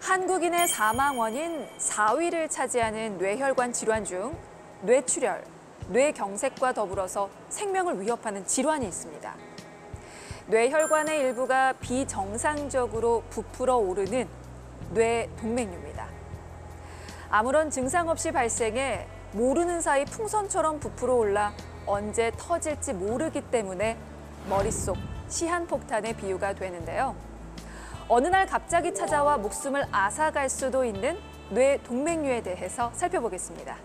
한국인의 사망 원인 4위를 차지하는 뇌혈관 질환 중 뇌출혈, 뇌경색과 더불어서 생명을 위협하는 질환이 있습니다. 뇌혈관의 일부가 비정상적으로 부풀어 오르는 뇌동맥류입니다. 아무런 증상 없이 발생해 모르는 사이 풍선처럼 부풀어 올라 언제 터질지 모르기 때문에 머릿속 시한폭탄의 비유가 되는데요. 어느 날 갑자기 찾아와 목숨을 앗아갈 수도 있는 뇌동맥류에 대해서 살펴보겠습니다.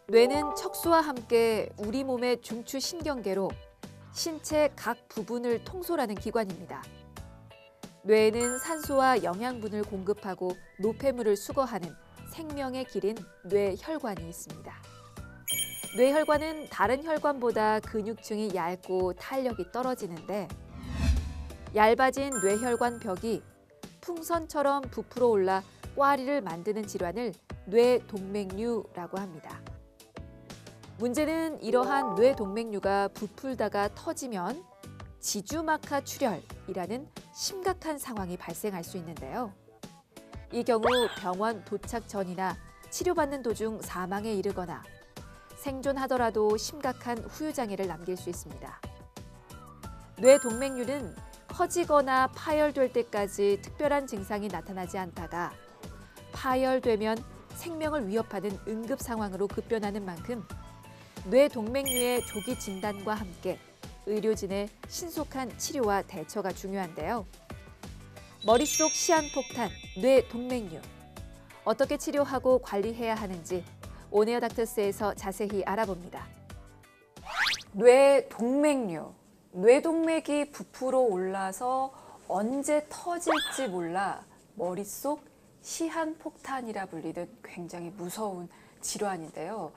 뇌는 척수와 함께 우리 몸의 중추 신경계로 신체 각 부분을 통솔하는 기관입니다. 뇌에는 산소와 영양분을 공급하고 노폐물을 수거하는 생명의 길인 뇌혈관이 있습니다. 뇌혈관은 다른 혈관보다 근육층이 얇고 탄력이 떨어지는데 얇아진 뇌혈관 벽이 풍선처럼 부풀어 올라 꽈리를 만드는 질환을 뇌동맥류라고 합니다. 문제는 이러한 뇌동맥류가 부풀다가 터지면 지주막하 출혈이라는 심각한 상황이 발생할 수 있는데요. 이 경우 병원 도착 전이나 치료받는 도중 사망에 이르거나 생존하더라도 심각한 후유장애를 남길 수 있습니다. 뇌동맥류는 커지거나 파열될 때까지 특별한 증상이 나타나지 않다가 파열되면 생명을 위협하는 응급 상황으로 급변하는 만큼 뇌동맥류의 조기 진단과 함께 의료진의 신속한 치료와 대처가 중요한데요. 머릿속 시한폭탄, 뇌동맥류. 어떻게 치료하고 관리해야 하는지 온에어 닥터스에서 자세히 알아봅니다. 뇌동맥류. 뇌동맥이 부풀어 올라서 언제 터질지 몰라 머릿속 시한폭탄이라 불리는 굉장히 무서운 질환인데요.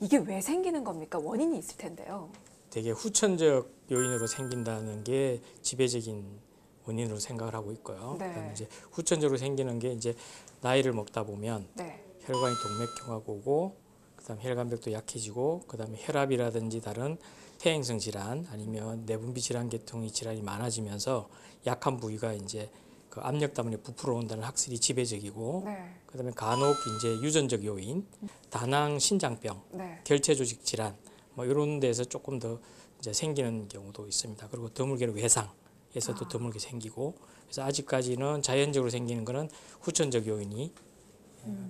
이게 왜 생기는 겁니까? 원인이 있을 텐데요. 되게 후천적 요인으로 생긴다는 게 지배적인 원인으로 생각을 하고 있고요. 네. 그다음에 이제 후천적으로 생기는 게 이제 나이를 먹다 보면 네. 혈관이 동맥경화가 오고 그다음에 혈관벽도 약해지고 그다음에 혈압이라든지 다른 퇴행성 질환 아니면 내분비 질환 계통의 질환이 많아지면서 약한 부위가 이제 그 압력 때문에 부풀어 온다는 학설이 지배적이고 네. 그다음에 간혹 이제 유전적 요인, 다낭 신장병, 네. 결체 조직 질환 뭐 이런 데서 조금 더 이제 생기는 경우도 있습니다. 그리고 드물게는 외상에서도 드물게 생기고 그래서 아직까지는 자연적으로 생기는 거는 후천적 요인이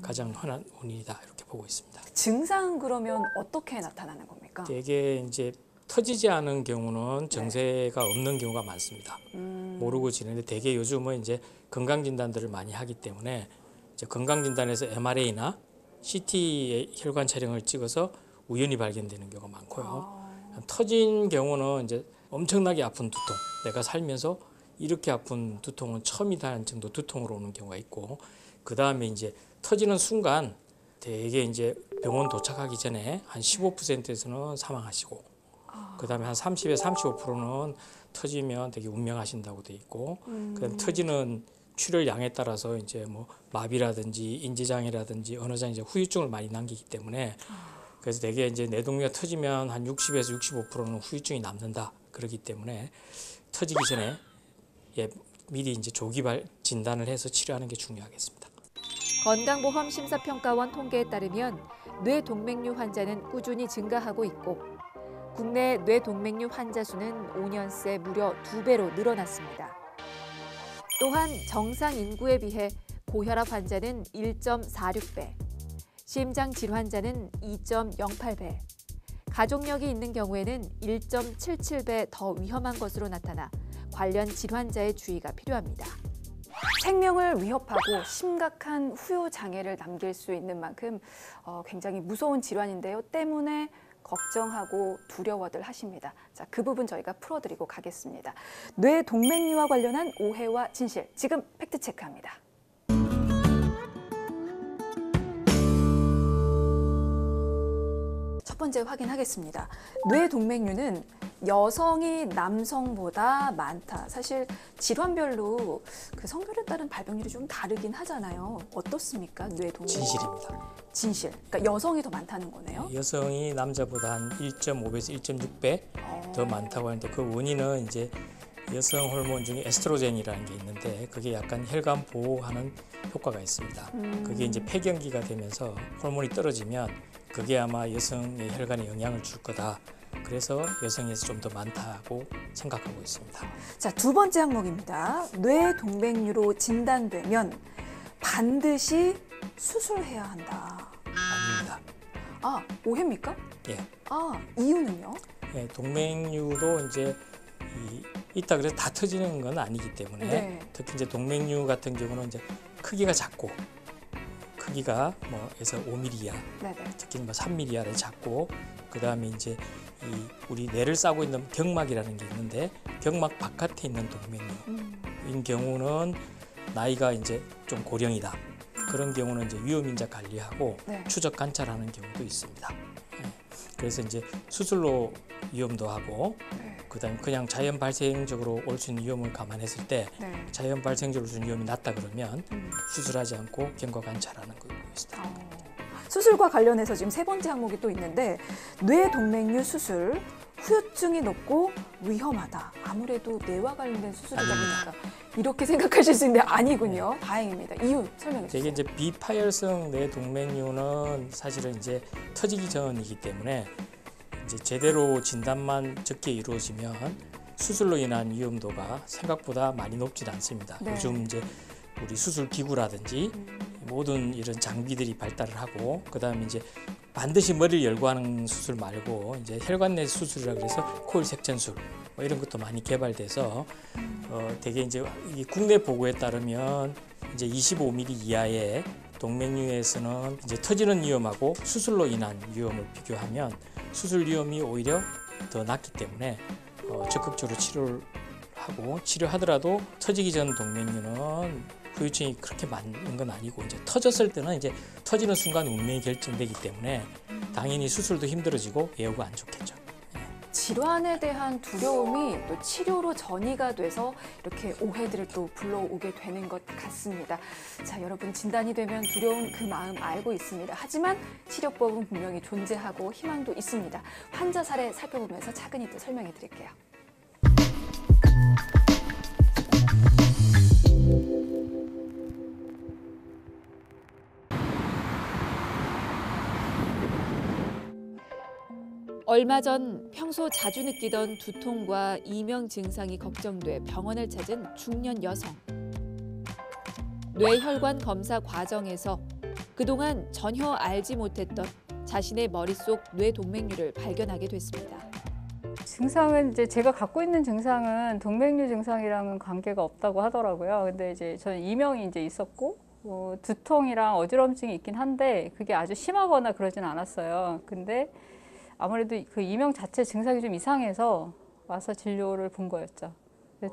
가장 흔한 원인이다 이렇게 보고 있습니다. 증상 그러면 어떻게 나타나는 겁니까? 되게 이제 터지지 않은 경우는 정세가 없는 경우가 많습니다. 모르고 지내는데 대개 요즘은 이제 건강 진단들을 많이 하기 때문에 이제 건강 진단에서 MRA나 CT 혈관 촬영을 찍어서 우연히 발견되는 경우가 많고요. 터진 경우는 이제 엄청나게 아픈 두통, 내가 살면서 이렇게 아픈 두통은 처음이라는 정도 두통으로 오는 경우가 있고, 그 다음에 이제 터지는 순간 대개 이제 병원 도착하기 전에 한 15%에서는 사망하시고, 그 다음에 한 30에서 35%는 터지면 되게 운명하신다고 돼 있고, 그다음 터지는 출혈 양에 따라서 이제 뭐 마비라든지 인지장애라든지 언어장 이제 후유증을 많이 남기기 때문에 그래서 되게 이제 뇌동맥이 터지면 한 60에서 65%는 후유증이 남는다 그러기 때문에 터지기 전에 미리 이제 조기 진단을 해서 치료하는 게 중요하겠습니다. 건강보험 심사평가원 통계에 따르면 뇌동맥류 환자는 꾸준히 증가하고 있고 국내 뇌동맥류 환자 수는 5년 새 무려 2배로 늘어났습니다. 또한 정상 인구에 비해 고혈압 환자는 1.46배, 심장 질환자는 2.08배, 가족력이 있는 경우에는 1.77배 더 위험한 것으로 나타나 관련 질환자의 주의가 필요합니다. 생명을 위협하고 심각한 후유장애를 남길 수 있는 만큼 굉장히 무서운 질환인데요. 때문에 걱정하고 두려워들 하십니다. 자, 그 부분 저희가 풀어드리고 가겠습니다. 뇌동맥류와 관련한 오해와 진실, 지금 팩트체크합니다. 첫 번째 확인하겠습니다. 뇌동맥류는 여성이 남성보다 많다. 사실 질환별로 그 성별에 따른 발병률이 좀 다르긴 하잖아요. 어떻습니까? 뇌동맥류. 진실입니다. 진실. 그러니까 여성이 더 많다는 거네요. 여성이 남자보다 한 1.5배에서 1.6배 더 많다고 하는데 그 원인은 이제 여성 호르몬 중에 에스트로겐이라는 게 있는데 그게 약간 혈관 보호하는 효과가 있습니다. 그게 이제 폐경기가 되면서 호르몬이 떨어지면 그게 아마 여성의 혈관에 영향을 줄 거다. 그래서 여성에서 좀 더 많다고 생각하고 있습니다. 자, 두 번째 항목입니다. 뇌동맥류로 진단되면 반드시 수술해야 한다. 아닙니다. 아, 오해입니까? 예. 아, 이유는요? 예, 동맥류도 이제 있다 그래서 다 터지는 건 아니기 때문에 네. 특히 이제 동맥류 같은 경우는 이제 크기가 작고 크기가 뭐에서 5mm 이하, 네네. 특히 뭐 3mm 이하를 작고 그다음에 이제 우리 뇌를 싸고 있는 경막이라는 게 있는데 경막 바깥에 있는 동맥류인 경우는 나이가 이제 좀 고령이다. 그런 경우는 이제 위험인자 관리하고 네. 추적 관찰하는 경우도 있습니다. 예. 그래서 이제 수술로 위험도 하고 네. 그다음에 그냥 자연 발생적으로 올 수 있는 위험을 감안했을 때 네. 자연 발생적으로 올 수 있는 위험이 낮다 그러면 수술하지 않고 경과 관찰하는 거였습니다. 수술과 관련해서 지금 세 번째 항목이 또 있는데 뇌동맥류 수술 후유증이 높고 위험하다. 아무래도 뇌와 관련된 수술이다 보니까 이렇게 생각하실 수 있는데 아니군요. 다행입니다. 이유 설명해 주세요. 되게 이제 비파열성 뇌동맥류는 사실은 이제 터지기 전이기 때문에 이제 제대로 진단만 적게 이루어지면 수술로 인한 위험도가 생각보다 많이 높지 않습니다. 네. 요즘 이제 우리 수술 기구라든지 모든 이런 장비들이 발달을 하고 그다음에 이제 반드시 머리를 열고 하는 수술 말고 이제 혈관 내 수술이라 그래서 코일 색전술 뭐 이런 것도 많이 개발돼서 되게 이제 이 국내 보고에 따르면 이제 25mm 이하의 동맥류에서는 이제 터지는 위험하고 수술로 인한 위험을 비교하면 수술 위험이 오히려 더 낮기 때문에 적극적으로 치료를 하고 치료하더라도 터지기 전 동맥류는 후유증이 그렇게 많은 건 아니고 이제 터졌을 때는 이제 터지는 순간 운명이 결정되기 때문에 당연히 수술도 힘들어지고 예후가 안 좋겠죠. 질환에 대한 두려움이 또 치료로 전이가 돼서 이렇게 오해들을 또 불러오게 되는 것 같습니다. 자, 여러분 진단이 되면 두려운 그 마음 알고 있습니다. 하지만 치료법은 분명히 존재하고 희망도 있습니다. 환자 사례 살펴보면서 차근히 또 설명해 드릴게요. 얼마 전 평소 자주 느끼던 두통과 이명 증상이 걱정돼 병원을 찾은 중년 여성. 뇌혈관 검사 과정에서 그동안 전혀 알지 못했던 자신의 머릿속 뇌동맥류를 발견하게 됐습니다. 증상은 이제 제가 갖고 있는 증상은 동맥류 증상이랑은 관계가 없다고 하더라고요. 근데 이제 저는 이명이 이제 있었고 두통이랑 어지럼증이 있긴 한데 그게 아주 심하거나 그러진 않았어요. 근데 아무래도 그 이명 자체 증상이 좀 이상해서 와서 진료를 본 거였죠.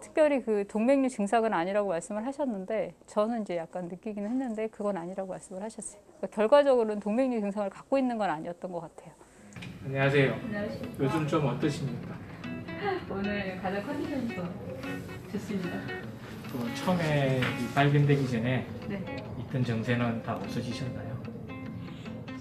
특별히 그 동맥류 증상은 아니라고 말씀을 하셨는데 저는 이제 약간 느끼기는 했는데 그건 아니라고 말씀을 하셨어요. 그러니까 결과적으로는 동맥류 증상을 갖고 있는 건 아니었던 것 같아요. 안녕하세요. 안녕하십니까. 요즘 좀 어떠십니까? 오늘 가장 컨디션이 좋습니다. 처음에 발견되기 전에 네. 있던 증세는 다 없어지셨나요?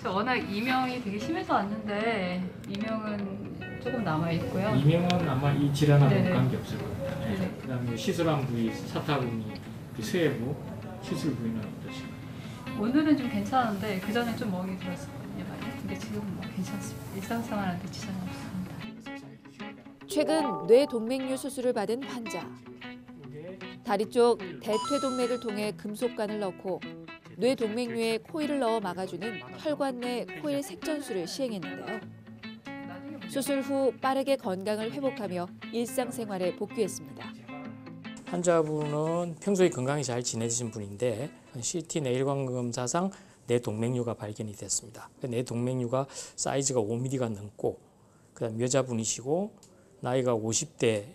저 워낙 이명이 되게 심해서 왔는데 이명은 조금 남아 있고요. 이명은 아마 이 질환하고 네네. 관계없을 겁니다. 네네. 그다음에 시술한 부위, 사타구니, 쇄부, 시술 부위는 어떠신가요? 오늘은 좀 괜찮은데 그 전에 좀 멍이 들었었거든요. 많이. 근데 지금은 뭐 괜찮습니다. 일상생활한테 지장이 없습니다. 최근 뇌동맥류 수술을 받은 환자. 다리 쪽 대퇴동맥을 통해 금속관을 넣고 뇌동맥류에 코일을 넣어 막아주는 혈관 내 코일 색전술을 시행했는데요. 수술 후 빠르게 건강을 회복하며 일상생활에 복귀했습니다. 환자분은 평소에 건강히 잘 지내신 분인데 CT 뇌혈관 검사상 뇌동맥류가 발견이 됐습니다. 뇌동맥류가 사이즈가 5mm가 넘고 그다음 여자분이시고 나이가 50대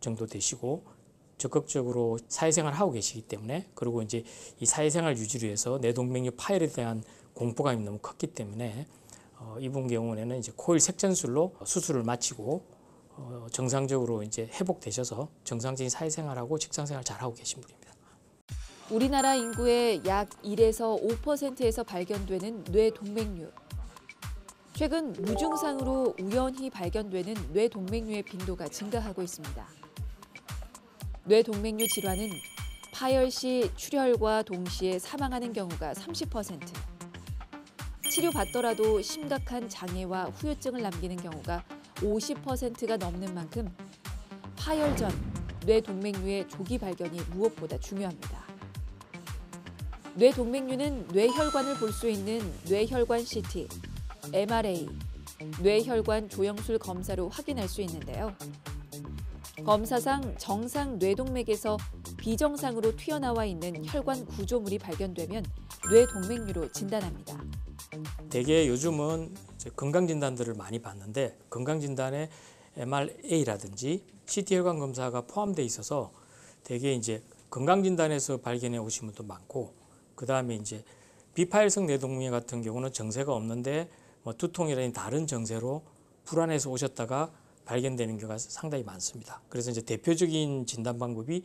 정도 되시고 적극적으로 사회생활을 하고 계시기 때문에 그리고 이제 이 사회생활 유지를 위해서 뇌동맥류 파열에 대한 공포감이 너무 컸기 때문에 이분 경우에는 이제 코일 색전술로 수술을 마치고 정상적으로 이제 회복되셔서 정상적인 사회생활하고 직장생활 잘하고 계신 분입니다. 우리나라 인구의 약 1에서 5%에서 발견되는 뇌동맥류. 최근 무증상으로 우연히 발견되는 뇌동맥류의 빈도가 증가하고 있습니다. 뇌동맥류 질환은 파열 시 출혈과 동시에 사망하는 경우가 30%, 치료받더라도 심각한 장애와 후유증을 남기는 경우가 50%가 넘는 만큼 파열 전 뇌동맥류의 조기 발견이 무엇보다 중요합니다. 뇌동맥류는 뇌혈관을 볼 수 있는 뇌혈관 CT, MRA, 뇌혈관 조영술 검사로 확인할 수 있는데요. 검사상 정상 뇌동맥에서 비정상으로 튀어나와 있는 혈관 구조물이 발견되면 뇌동맥류로 진단합니다. 대개 요즘은 이제 건강진단들을 많이 받는데 건강진단에 MRA라든지 CT 혈관 검사가 포함되어 있어서 대개 이제 건강진단에서 발견해 오신 분도 많고, 그 다음에 이제 비파열성 뇌동맥류 같은 경우는 정세가 없는데 뭐 두통이라든지 다른 정세로 불안해서 오셨다가 발견되는 경우가 상당히 많습니다. 그래서 이제 대표적인 진단 방법이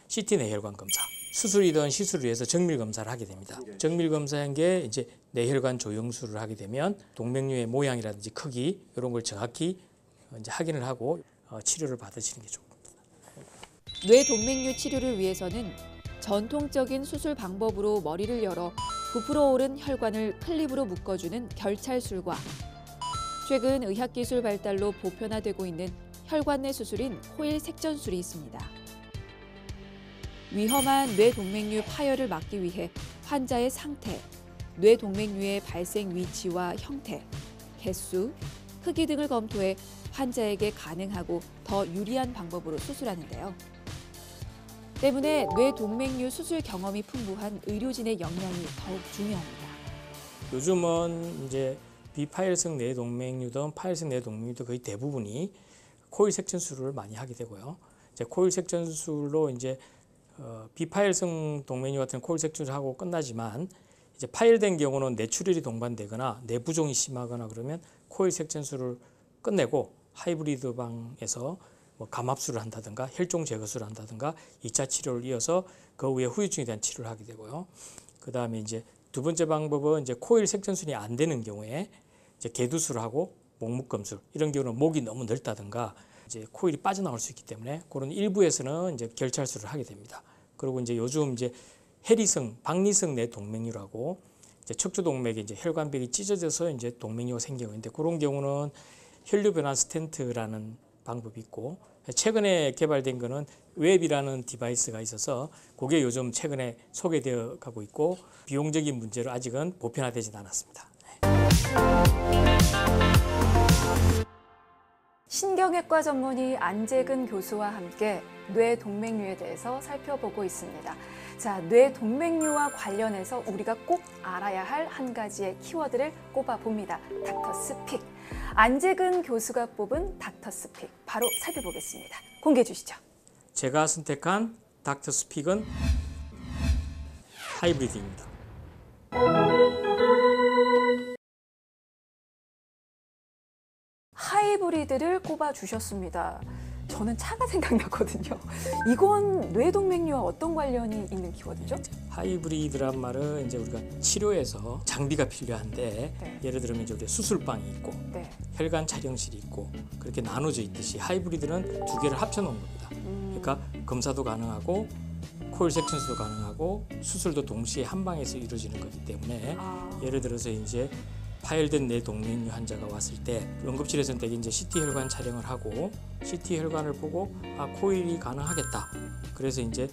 CT 뇌혈관 검사, 수술이든 시술을 위해서 정밀 검사를 하게 됩니다. 정밀 검사한 게 이제 뇌혈관 조영술을 하게 되면 동맥류의 모양이라든지 크기 이런 걸 정확히 이제 확인을 하고 치료를 받으시는 게 좋습니다. 뇌동맥류 치료를 위해서는 전통적인 수술 방법으로 머리를 열어 부풀어 오른 혈관을 클립으로 묶어주는 결찰술과 최근 의학기술 발달로 보편화되고 있는 혈관 내 수술인 코일 색전술이 있습니다. 위험한 뇌동맥류 파열을 막기 위해 환자의 상태, 뇌동맥류의 발생 위치와 형태, 개수, 크기 등을 검토해 환자에게 가능하고 더 유리한 방법으로 수술하는데요. 때문에 뇌동맥류 수술 경험이 풍부한 의료진의 역량이 더욱 중요합니다. 요즘은 이제 비파열성 뇌동맥류든 파열성 뇌동맥류든 거의 대부분이 코일 색전술을 많이 하게 되고요. 이제 코일 색전술로 이제 비파열성 동맥류 같은 코일 색전술을 하고 끝나지만 이제 파열된 경우는 뇌출혈이 동반되거나 뇌부종이 심하거나 그러면 코일 색전술을 끝내고 하이브리드 방에서 뭐 감압술을 한다든가 혈종 제거술을 한다든가 2차 치료를 이어서 그 후에 후유증에 대한 치료를 하게 되고요. 그 다음에 이제 두 번째 방법은 이제 코일 색전술이 안 되는 경우에 이제 개두술을 하고 목묶음술, 이런 경우는 목이 너무 넓다든가 이제 코일이 빠져나올 수 있기 때문에 그런 일부에서는 이제 결찰술을 하게 됩니다. 그리고 이제 요즘 이제 해리성, 박리성 뇌동맥류라고 이제 척추 동맥에 이제 혈관벽이 찢어져서 이제 동맥류가 생기고 있는데 그런 경우는 혈류 변환 스텐트라는 방법이 있고, 최근에 개발된 거는 웹이라는 디바이스가 있어서 그게 요즘 최근에 소개되어 가고 있고 비용적인 문제로 아직은 보편화되진 않았습니다. 신경외과 전문의 안재근 교수와 함께 뇌동맥류에 대해서 살펴보고 있습니다. 자, 뇌동맥류와 관련해서 우리가 꼭 알아야 할 한 가지의 키워드를 꼽아봅니다. 닥터 스픽. 안재근 교수가 뽑은 닥터 스픽, 바로 살펴보겠습니다. 공개해 주시죠. 제가 선택한 닥터 스픽은 하이브리드입니다. 하이브리드를 꼽아주셨습니다. 저는 차가 생각났거든요. 이건 뇌동맥류와 어떤 관련이 있는 키워드죠? 하이브리드란 말은 이제 우리가 치료에서 장비가 필요한데 네. 예를 들면 이제 우리 수술방이 있고 네. 혈관 촬영실이 있고 그렇게 나눠져 있듯이 하이브리드는 두 개를 합쳐놓은 겁니다. 그러니까 검사도 가능하고 코일 색전술도 가능하고 수술도 동시에 한 방에서 이루어지는 거기 때문에 예를 들어서 이제 파열된 뇌동맥류 환자가 왔을 때 응급실에서는 대개 이제 CT 혈관 촬영을 하고 CT 혈관을 보고 코일이 가능하겠다. 그래서 이제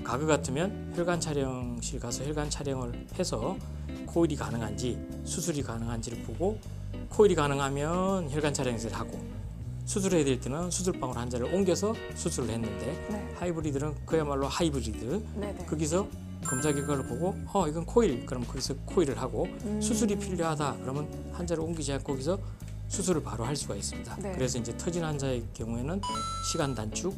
가그 같으면 혈관 촬영실 가서 혈관 촬영을 해서 코일이 가능한지 수술이 가능한지를 보고 코일이 가능하면 혈관 촬영을 하고 수술해야 될 때는 수술방으로 환자를 옮겨서 수술을 했는데 네. 하이브리드는 그야말로 하이브리드. 네네. 거기서 검사 결과를 보고 이건 코일, 그럼 거기서 코일을 하고 수술이 필요하다 그러면 환자를 옮기지 않고 거기서 수술을 바로 할 수가 있습니다. 네. 그래서 이제 터진 환자의 경우에는 시간 단축,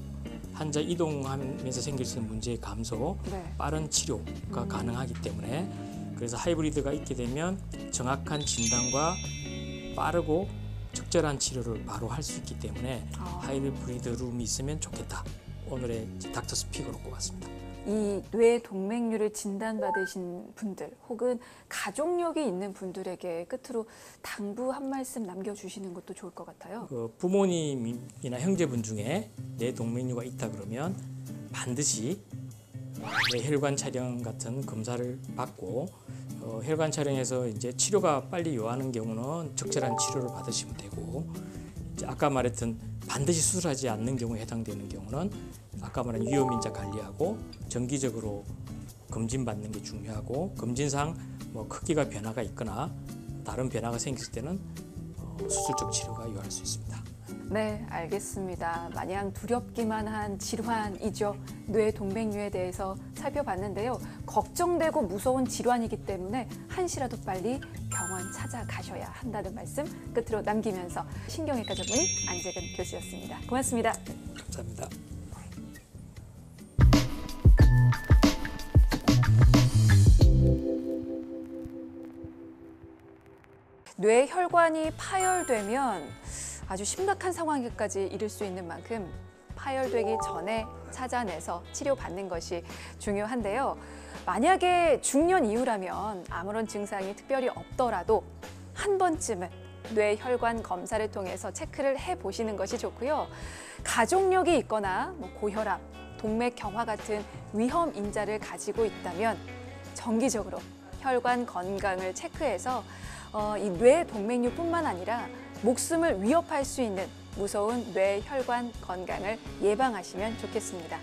환자 이동하면서 생길 수 있는 문제의 감소, 네. 빠른 치료가 가능하기 때문에 그래서 하이브리드가 있게 되면 정확한 진단과 빠르고 적절한 치료를 바로 할 수 있기 때문에 하이브리드 룸이 있으면 좋겠다. 오늘의 닥터 스픽으로 꼽았습니다. 이 뇌동맥류를 진단받으신 분들 혹은 가족력이 있는 분들에게 끝으로 당부 한 말씀 남겨주시는 것도 좋을 것 같아요. 부모님이나 형제분 중에 뇌동맥류가 있다 그러면 반드시 뇌혈관 촬영 같은 검사를 받고 혈관 촬영에서 이제 치료가 빨리 요하는 경우는 적절한 치료를 받으시면 되고, 이제 아까 말했던 반드시 수술하지 않는 경우에 해당되는 경우는 아까 말한 위험인자 관리하고 정기적으로 검진받는 게 중요하고, 검진상 뭐 크기가 변화가 있거나 다른 변화가 생겼을 때는 수술적 치료가 요할 수 있습니다. 네, 알겠습니다. 마냥 두렵기만 한 질환이죠. 뇌동맥류에 대해서 살펴봤는데요. 걱정되고 무서운 질환이기 때문에 한시라도 빨리 병원 찾아가셔야 한다는 말씀 끝으로 남기면서 신경외과 전문의 안재근 교수였습니다. 고맙습니다. 감사합니다. 뇌혈관이 파열되면 아주 심각한 상황에까지 이를 수 있는 만큼 파열되기 전에 찾아내서 치료받는 것이 중요한데요. 만약에 중년 이후라면 아무런 증상이 특별히 없더라도 한 번쯤은 뇌혈관 검사를 통해서 체크를 해보시는 것이 좋고요. 가족력이 있거나 고혈압, 동맥경화 같은 위험 인자를 가지고 있다면 정기적으로 혈관 건강을 체크해서 이 뇌동맥류뿐만 아니라 목숨을 위협할 수 있는 무서운 뇌혈관 건강을 예방하시면 좋겠습니다.